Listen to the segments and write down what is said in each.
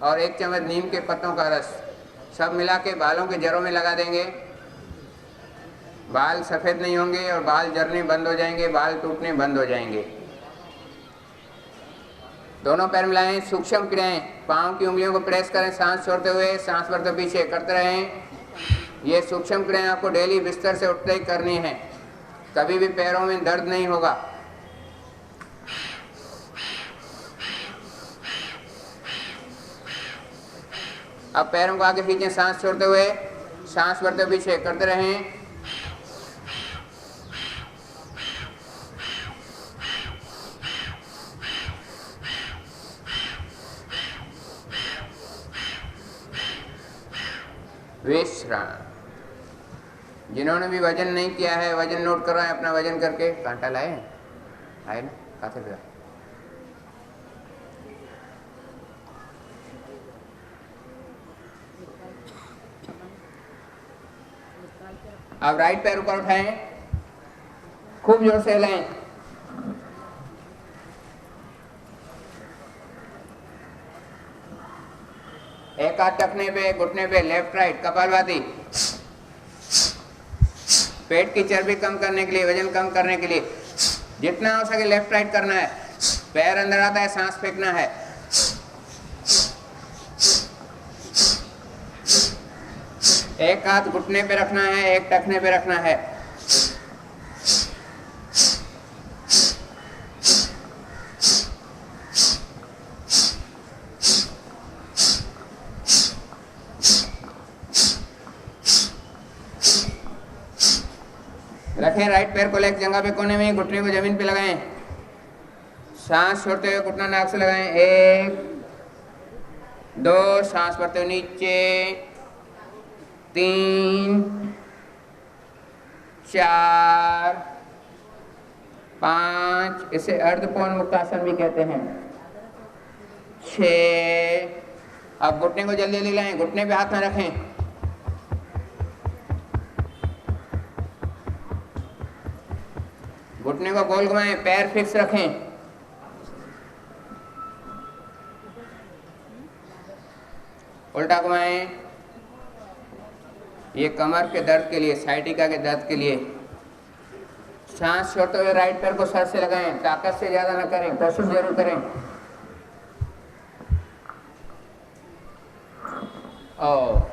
और 1 चम्मच नीम के पत्तों का रस सब मिला के बालों के जड़ों में लगा देंगे। बाल सफ़ेद नहीं होंगे और बाल जरने बंद हो जाएंगे, बाल टूटने बंद हो जाएंगे। दोनों पैर मिलाएं, सूक्ष्म क्रियाएं, पाँव की उंगलियों को प्रेस करें, सांस छोड़ते हुए, सांस भरते पीछे करते रहें। ये सूक्ष्म क्रियाएं आपको डेली बिस्तर से उठते ही करनी है, कभी भी पैरों में दर्द नहीं होगा। अब पैरों को आगे खींचें, सांस छोड़ते हुए, सांस भरते पीछे करते रहें। विश्राम। जिन्होंने भी वजन नहीं किया है वजन नोट करवाएं, अपना वजन करके। कांटा लाए आए ना, कहाँ से? अब राइट पैर ऊपर उठाएं, खूब जोर से हिलाएं। एक हाथ टखने पे, घुटने पे, लेफ्ट राइट कपालभाति। पेट की चर्बी कम करने के लिए, वजन कम करने के लिए जितना हो सके लेफ्ट राइट करना है। पैर अंदर आता है, सांस फेंकना है। एक हाथ घुटने पे रखना है, एक टखने पे रखना है। रखें राइट पैर को लेग जगह पे कोने में, घुटने को जमीन पे लगाएं। सांस छोड़ते हुए घुटना नाक से लगाएं। 1 2, सांस भरते हुए नीचे, 3 4 5, इसे अर्धकोण मुक्तासन भी कहते हैं। 6। अब घुटने को जल्दी जल्दी लाएं, घुटने पे हाथ ना रखें। घुटने को गोल घुमाएं, पैर फिक्स रखें। उल्टा घुमाएं। ये कमर के दर्द के लिए, साइटिका के दर्द के लिए। सांस छोड़ते हुए राइट पैर को सर से लगाएं, ताकत से ज्यादा ना करें, कोशिश जरूर करें। और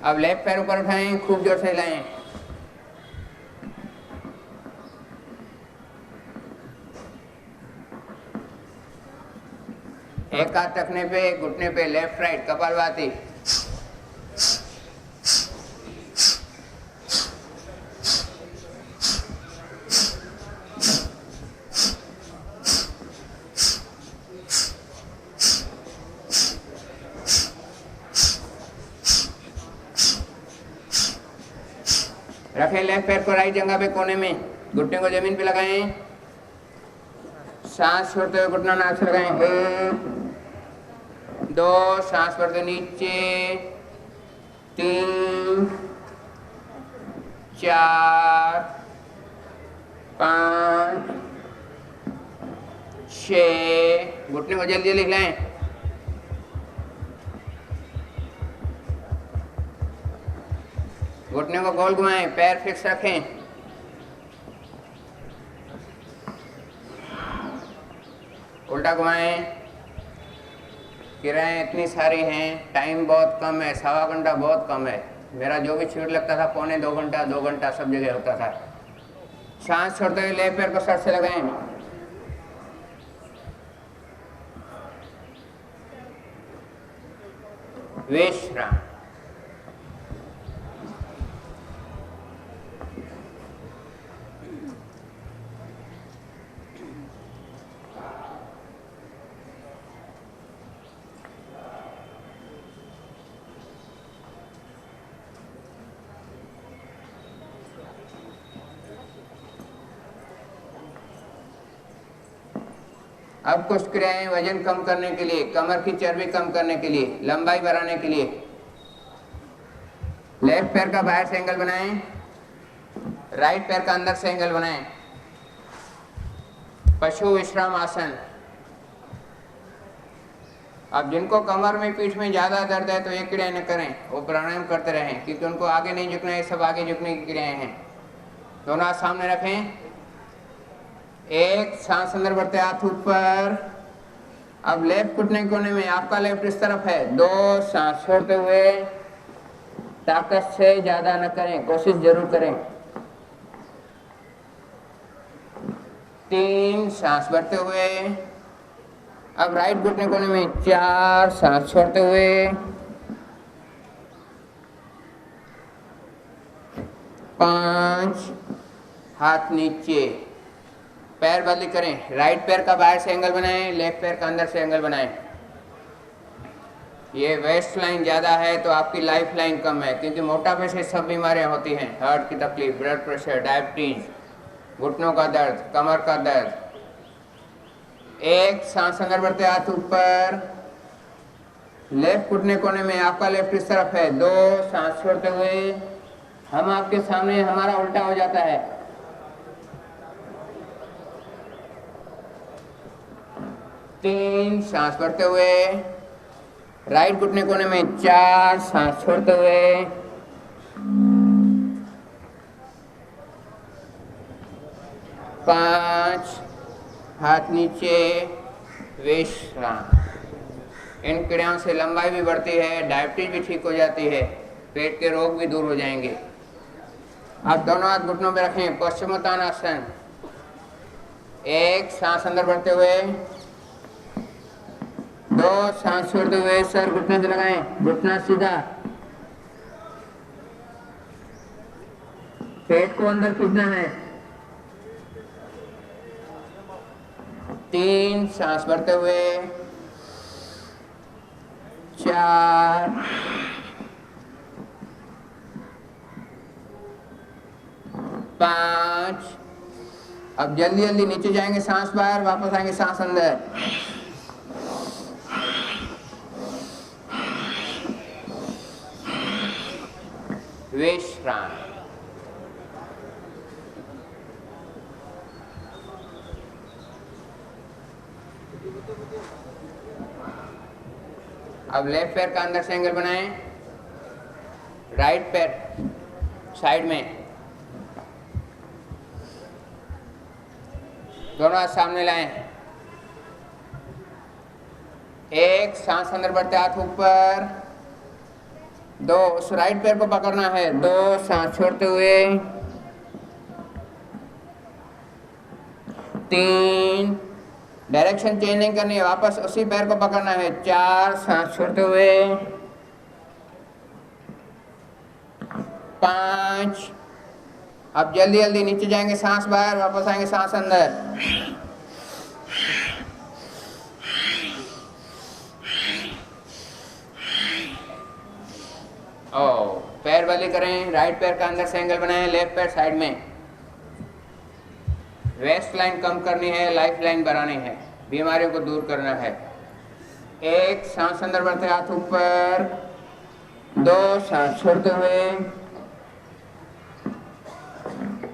अब लेफ्ट पैर ऊपर उठाएं, खूब जोर से हिलाएं। एक हाथ टखने पे, घुटने पे, लेफ्ट राइट कपालभाति। रखें लेफ्ट पैर को राइट जगह पे कोने में, घुटने को जमीन पे लगाएं। सांस छोड़ते हुए घुटना नाक से लगाएं। 1 2, सांस भरते नीचे, 3 4 5 6। घुटने को जल्दी जल्दी हिलाएं। घुटने को गोल घुमाएं, पैर फिक्स रखें। उल्टा घुमाएं। किराएं इतनी सारी हैं, टाइम बहुत कम है, 1.25 घंटा बहुत कम है। मेरा जो भी छूट लगता था 1.25 घंटा 2 घंटा सब जगह होता था। सांस छोड़ते हुए लेफ्ट पैर को सर से लगाएं। विश्राम। अब कुछ क्रियाएं वजन कम करने के लिए, कमर की चर्बी कम करने के लिए, लंबाई बढ़ाने के लिए। लेफ्ट पैर का बाहर से एंगल बनाएं, राइट पैर का अंदर से एंगल बनाएं। पशु विश्राम आसन। अब जिनको कमर में पीठ में ज़्यादा दर्द है तो ये क्रियाएं न करें, वो प्राणायाम करते रहें, क्योंकि उनको आगे नहीं झुकना है, ये सब आगे झुकने की क्रियाएं हैं। दोनों हाथ सामने रखें, एक सांस अंदर बढ़ते हाथ ऊपर। अब लेफ्ट घुटने कोने में, आपका लेफ्ट इस तरफ है, 2 सांस छोड़ते हुए, ताकत से ज़्यादा न करें, कोशिश जरूर करें। 3 सांस भरते हुए। अब राइट घुटने कोने में 4 सांस छोड़ते हुए, 5 हाथ नीचे। पैर बदली करें, राइट पैर का बाहर से एंगल बनाएं, लेफ्ट पैर का अंदर से एंगल बनाएं। ये वेस्ट लाइन ज़्यादा है तो आपकी लाइफ लाइन कम है, क्योंकि मोटापे से सब बीमारियां होती हैं, हार्ट की तकलीफ, ब्लड प्रेशर, डायबिटीज, घुटनों का दर्द, कमर का दर्द। एक सांस अंदर बढ़ते हाथ ऊपर। लेफ्ट घुटने कोने में, आपका लेफ्ट इस तरफ है, 2 सांस छोड़ते हुए। हम आपके सामने, हमारा उल्टा हो जाता है। 3 सांस भरते हुए। राइट घुटने कोने में 4 सांस छोड़ते हुए। 5 हाथ नीचे, विश्राम। इन क्रियाओं से लंबाई भी बढ़ती है, डायबिटीज भी ठीक हो जाती है, पेट के रोग भी दूर हो जाएंगे। आप दोनों हाथ घुटनों पे रखें, पश्चिमोत्तानासन। एक सांस अंदर बढ़ते हुए, 2 सांस छोड़ते हुए, सर घुटने से लगाएं, घुटना सीधा, पेट को अंदर खींचना है। 3 सांस भरते हुए, 4, 5। अब जल्दी जल्दी नीचे जाएंगे, सांस बाहर, वापस आएंगे सांस अंदर। विश्राम। अब लेफ्ट पैर का अंदर से एंगल बनाएं, राइट पैर साइड में, दोनों हाथ सामने लाएं। एक सांस अंदर बढ़ते हाथ ऊपर। 2 उस राइट पैर को पकड़ना है, 2 सांस छोड़ते हुए। 3 डायरेक्शन चेंज नहीं करनी है, वापस उसी पैर को पकड़ना है, 4 सांस छोड़ते हुए। 5 अब जल्दी जल्दी नीचे जाएंगे, सांस बाहर, वापस आएंगे सांस अंदर। पैर बदली करें, राइट पैर का अंदर से एंगल बनाएं, लेफ्ट पैर साइड में। वेस्ट लाइन कम करनी है, लाइफ लाइन बढ़ानी है, बीमारियों को दूर करना है। एक सांस अंदर बढ़ते हाथ ऊपर, 2 सांस छोड़ते हुए।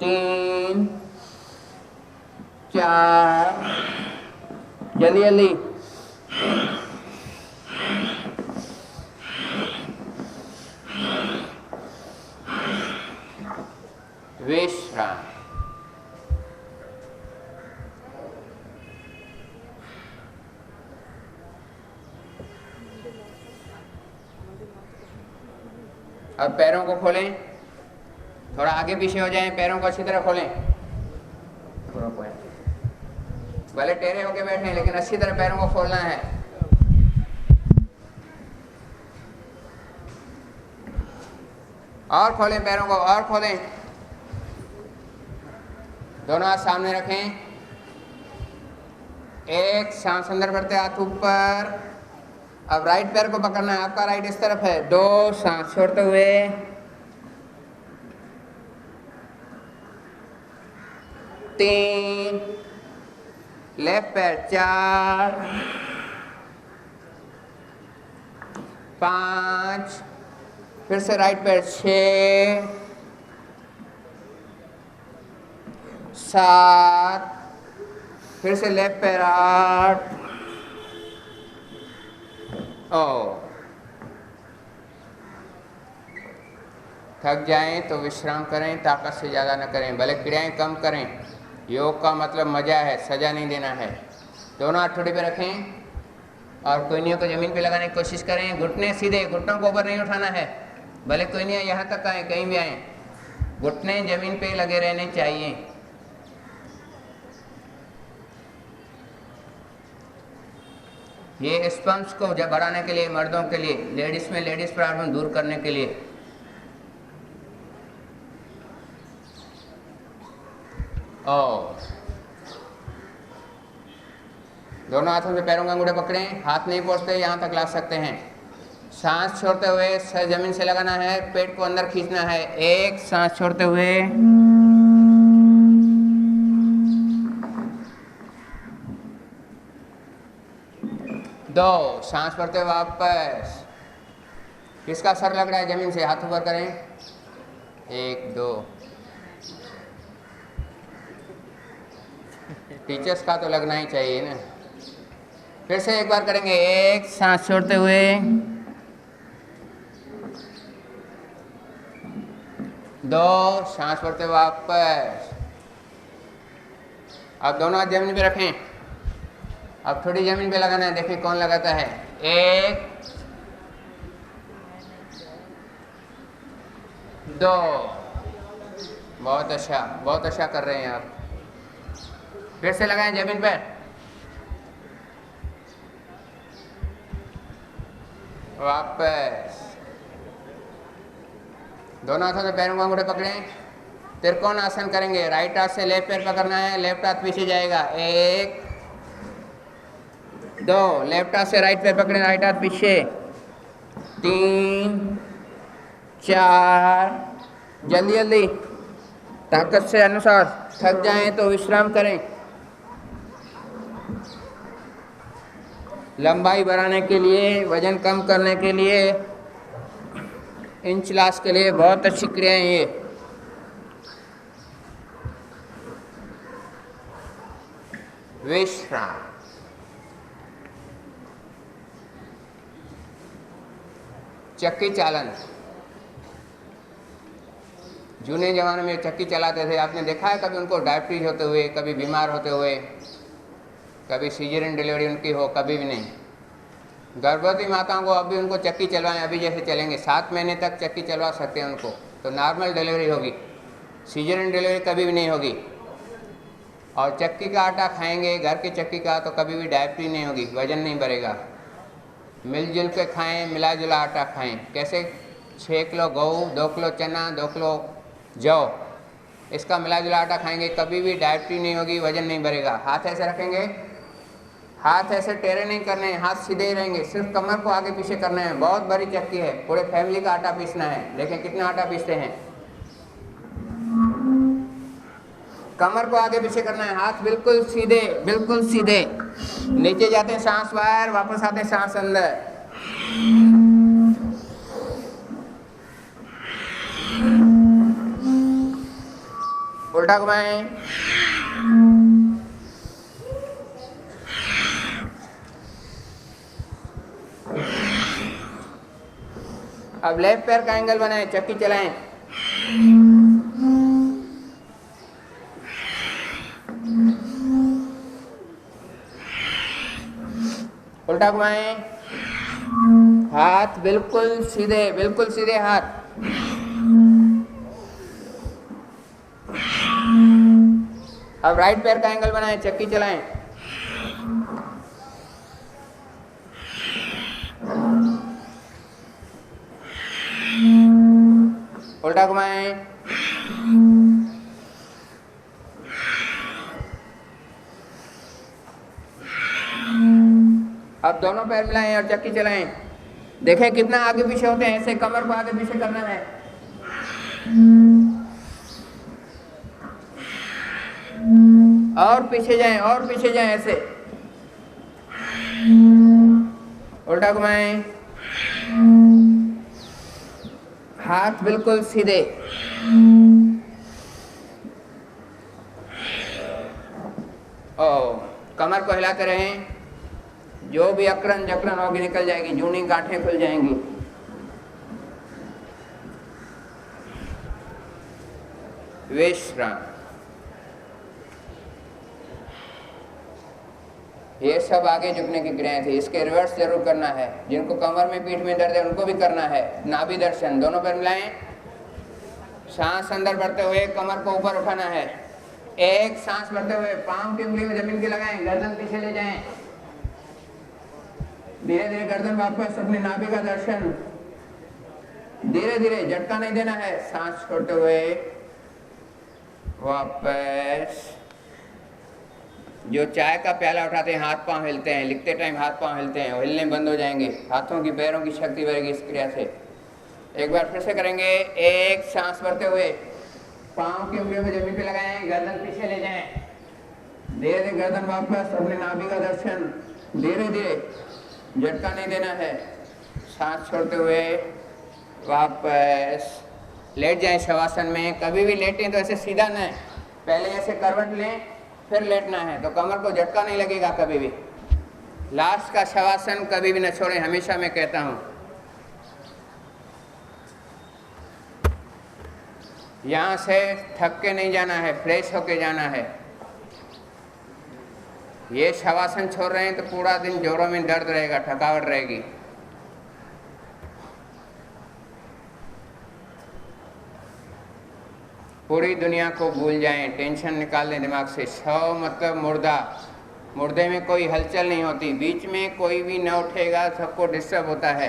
3 4 जल्दी जल्दी। विश्राम। अब पैरों को खोलें, थोड़ा आगे पीछे हो जाएं, पैरों को अच्छी तरह खोलें। भले टेढ़े होके बैठे लेकिन अच्छी तरह पैरों को खोलना है। और खोलें पैरों को, और खोलें। दोनों हाथ सामने रखें। एक सांस अंदर भरते हाथ ऊपर। अब राइट पैर को पकड़ना है, आपका राइट इस तरफ है, 2 सांस छोड़ते हुए। 3 लेफ्ट पैर, 4 5 फिर से राइट पैर, 6 7 फिर से लेफ्ट पैर, 8 ओ थक जाएं तो विश्राम करें, ताकत से ज़्यादा न करें, भले क्रियाएं कम करें। योग का मतलब मज़ा है, सज़ा नहीं देना है। दोनों हाथ ठोड़ी पे रखें और कोहनियों को ज़मीन पे लगाने की कोशिश करें। घुटने सीधे, घुटनों को ऊपर नहीं उठाना है, भले कोहनियाँ यहाँ तक आए, कहीं भी आए, घुटने ज़मीन पे लगे रहने चाहिए। ये स्पम्स को जब बढ़ाने के लिए, मर्दों के लिए, लेडीज़ में लेडीज़ प्रॉब्लम दूर करने के लिए। और दोनों हाथों से पैरों के अंगूठे पकड़ें, हाथ नहीं पहुँचते यहाँ तक ला सकते हैं। सांस छोड़ते हुए सर जमीन से लगाना है, पेट को अंदर खींचना है। एक, सांस छोड़ते हुए, दो, सांस भरते हुए वापस। किसका सर लग रहा है जमीन से, हाथ ऊपर करें। एक, दो, टीचर्स का तो लगना ही चाहिए ना। फिर से एक बार करेंगे। एक, सांस छोड़ते हुए, दो, सांस भरते हुए वापस। अब दोनों हाथ जमीन पे रखें। अब थोड़ी जमीन पे लगाना है, देखें कौन लगाता है। एक, दो, बहुत अच्छा, बहुत अच्छा कर रहे हैं आप। फिर से लगाएं जमीन पर, वापस। दोनों हाथों से पैरों को अंगूठे पकड़ें, त्रिकोण आसन करेंगे। राइट हाथ से लेफ्ट पैर पकड़ना है, लेफ्ट हाथ पीछे जाएगा। एक, दो, लेफ्ट हाथ से राइट पैर पकड़ें, राइट हाथ पीछे। तीन, चार, जल्दी जल्दी, ताकत से अनुसार। थक जाएं तो विश्राम करें। लंबाई बढ़ाने के लिए, वजन कम करने के लिए, इंच लॉस के लिए बहुत अच्छी क्रियाएं ये। विश्राम। चक्की चालन। जूने जमाने में चक्की चलाते थे, आपने देखा है कभी उनको डायबिटीज होते हुए, कभी बीमार होते हुए, कभी सीजरियन डिलीवरी उनकी हो, कभी भी नहीं। गर्भवती माताओं को अभी उनको चक्की चलवाएं, अभी जैसे चलेंगे, 7 महीने तक चक्की चलवा सकते हैं उनको, तो नॉर्मल डिलीवरी होगी। सीजरियन डिलीवरी कभी भी नहीं होगी। और चक्की का आटा खाएंगे, घर की चक्की का, तो कभी भी डायबिटीज नहीं होगी, वजन नहीं बढ़ेगा। मिलजुल के खाएं, मिला जुला आटा खाएं। कैसे? 6 किलो गेहूँ, 2 किलो चना, 2 किलो जौ, इसका मिला जुला आटा खाएंगे, कभी भी डायबिटीज नहीं होगी, वजन नहीं बढ़ेगा। हाथ ऐसे रखेंगे, हाथ ऐसे टेढ़े नहीं करने हैं, हाथ सीधे ही रहेंगे, सिर्फ कमर को आगे पीछे करना है। बहुत बड़ी चक्की है, पूरे फैमिली का आटा पीसना है। लेकिन कितना आटा पीसते हैं? कमर को आगे पीछे करना है, हाथ बिल्कुल सीधे, बिल्कुल सीधे। नीचे जाते हैं, सांस बाहर, वापस आते हैं, सांस अंदर। उल्टा घुमाएं। अब लेफ्ट पैर का एंगल बनाएं, चक्की चलाएं। उल्टा घुमाएं। हाथ बिल्कुल सीधे, बिल्कुल सीधे हाथ। अब राइट पैर का एंगल बनाएं, चक्की चलाएं। उल्टा घुमाएं। अब दोनों पैर मिलाएं और चक्की चलाएं। देखें कितना आगे पीछे होते हैं, ऐसे कमर को आगे पीछे करना है। और पीछे जाएं, और पीछे जाएं, ऐसे। उल्टा घुमाएं। हाथ बिल्कुल सीधे। कमर को हिलाते रहें। जो भी अकड़न जकड़न होगी निकल जाएगी, जूनी गांठें खुल जाएंगी। विश्राम। ये सब आगे झुकने की क्रियाएं थी, इसके रिवर्स जरूर करना है। जिनको कमर में पीठ में दर्द है उनको भी करना है। नाभि दर्शन, दोनों पैर मिलाएं, सांस अंदर भरते हुए कमर को ऊपर उठाना है। एक सांस भरते हुए पांव की उंगली में जमीन की लगाएं, गर्दन पीछे ले जाएं, धीरे धीरे गर्दन वापस, अपनी नाभि का दर्शन, धीरे धीरे, झटका नहीं देना है। सांस छोड़ते हुए वापस। जो चाय का प्याला उठाते हैं हाथ पांव हिलते हैं, लिखते टाइम हाथ पांव हिलते हैं, हिलने बंद हो जाएंगे, हाथों की पैरों की शक्ति बढ़ेगी इस क्रिया से। एक बार फिर से करेंगे। एक सांस भरते हुए पांव की उंगलियों में जमीन पे लगाएं, गर्दन पीछे ले जाएं, धीरे धीरे गर्दन वापस, अपने नाभि का दर्शन, धीरे धीरे, झटका नहीं देना है। सांस छोड़ते हुए वापस लेट जाएं शवासन में। कभी भी लेटें तो ऐसे सीधा न, पहले ऐसे करवट लें फिर लेटना है, तो कमर को झटका नहीं लगेगा कभी भी। लास्ट का शवासन कभी भी न छोड़ें, हमेशा मैं कहता हूं। यहां से थक के नहीं जाना है, फ्रेश होके जाना है। ये शवासन छोड़ रहे हैं तो पूरा दिन जोड़ों में दर्द रहेगा, थकावट रहेगी। पूरी दुनिया को भूल जाएं, टेंशन निकाल दें दिमाग से। शव मतलब मुर्दा, मुर्दे में कोई हलचल नहीं होती, बीच में कोई भी न उठेगा, सबको डिस्टर्ब होता है।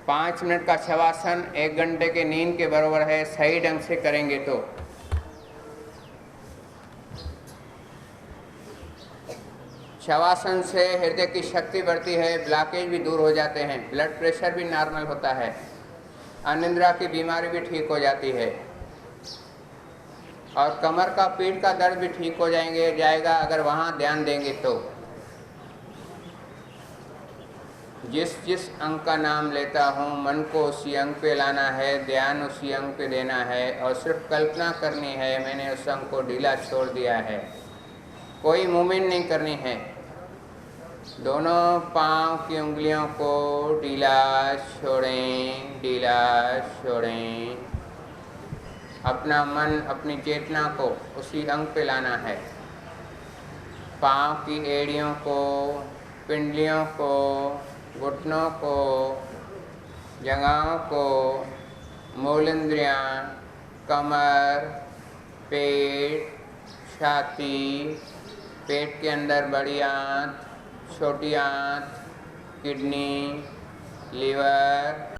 पाँच मिनट का शवासन 1 घंटे के नींद के बराबर है, सही ढंग से करेंगे तो। शवासन से हृदय की शक्ति बढ़ती है, ब्लॉकेज भी दूर हो जाते हैं, ब्लड प्रेशर भी नॉर्मल होता है, अनिद्रा की बीमारी भी ठीक हो जाती है, और कमर का पीठ का दर्द भी ठीक हो जाएगा अगर वहाँ ध्यान देंगे तो। जिस जिस अंग का नाम लेता हूँ, मन को उसी अंग पे लाना है, ध्यान उसी अंग पे देना है, और सिर्फ कल्पना करनी है मैंने उस अंग को ढीला छोड़ दिया है। कोई मूवमेंट नहीं करनी है। दोनों पांव की उंगलियों को ढीला छोड़ें, ढीला छोड़ें। अपना मन, अपनी चेतना को उसी अंग पे लाना है। पांव की एड़ियों को, पिंडलियों को, घुटनों को, जंघाओं को, मूलेंद्रियाँ, कमर, पेट, छाती, पेट के अंदर बड़ी आंत, छोटी आंत, किडनी, लीवर,